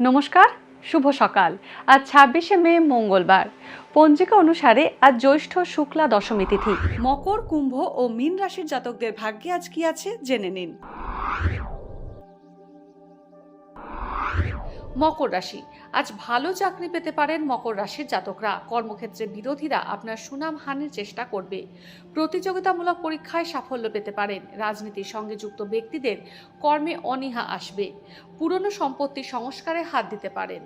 নমস্কার, শুভ সকাল। আজ ২৬শে মে মঙ্গলবার। পঞ্জিকা অনুসারে আজ জ্যৈষ্ঠ শুক্লা দশমী তিথি। মকর, কুম্ভ ও মীন রাশির জাতকদের ভাগ্যে আজ কি আছে জেনে নিন। মকর রাশি, আজ ভালো চাকরি পেতে পারেন মকর রাশির জাতকরা। কর্মক্ষেত্রে বিরোধীরা আপনার সুনাম হানির চেষ্টা করবে। প্রতিযোগিতামূলক পরীক্ষায় সাফল্য পেতে পারেন। রাজনীতির সঙ্গে যুক্ত ব্যক্তিদের কর্মে অনীহা আসবে। পুরনো সম্পত্তি সংস্কারে হাত দিতে পারেন।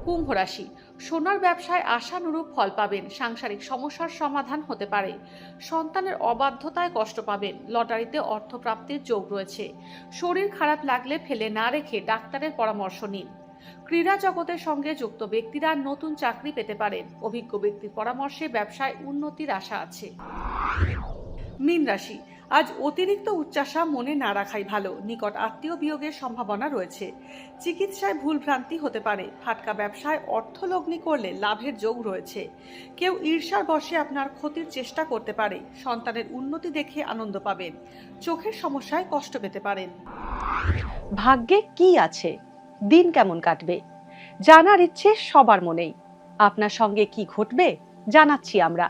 কুম্ভ রাশি, সোনার ব্যবসায় আশানুরূপ ফল পাবেন। সাংসারিক সমস্যার সমাধান হতে পারে। সন্তানের অবাধ্যতায় কষ্ট পাবেন। লটারিতে অর্থপ্রাপ্তির যোগ রয়েছে। শরীর খারাপ লাগলে ফেলে না রেখে ডাক্তারের পরামর্শ নিন। ক্রীড়া জগতের সঙ্গে যুক্ত ব্যক্তিরা নতুন চাকরি পেতে পারেন। অভিজ্ঞ ব্যক্তির পরামর্শে ব্যবসায় উন্নতির আশা আছে। মীন রাশি, আজ অতিরিক্ত উচ্চাশা মনে না রাখাই ভালো। নিকট আত্মীয় বিয়োগের সম্ভাবনা রয়েছে। চিকিৎসায় ভুলভ্রান্তি হতে পারে। ফাটকা ব্যবসায় অর্থ লগ্নি করলে লাভের যোগ রয়েছে। কেউ ঈর্ষার বশে আপনার ক্ষতির চেষ্টা করতে পারে। সন্তানের উন্নতি দেখে আনন্দ পাবেন। চোখের সমস্যায় কষ্ট পেতে পারেন। ভাগ্যে কি আছে, দিন কেমন কাটবে, জানার ইচ্ছে সবার মনেই। আপনার সঙ্গে কি ঘটবে জানাচ্ছি আমরা।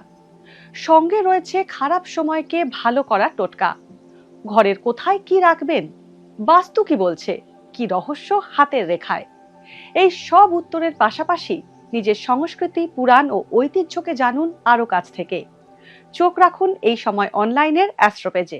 সঙ্গে রয়েছে খারাপ সময়কে ভালো করার টোটকা। ঘরের কোথায় কি রাখবেন, বাস্তু কি বলছে, কি রহস্য হাতের রেখায়। এই সব উত্তরের পাশাপাশি নিজের সংস্কৃতি, পুরাণ ও ঐতিহ্যকে জানুন আরো কাছ থেকে। চোখ রাখুন এই সময় অনলাইনের অ্যাস্ট্রো পেজে।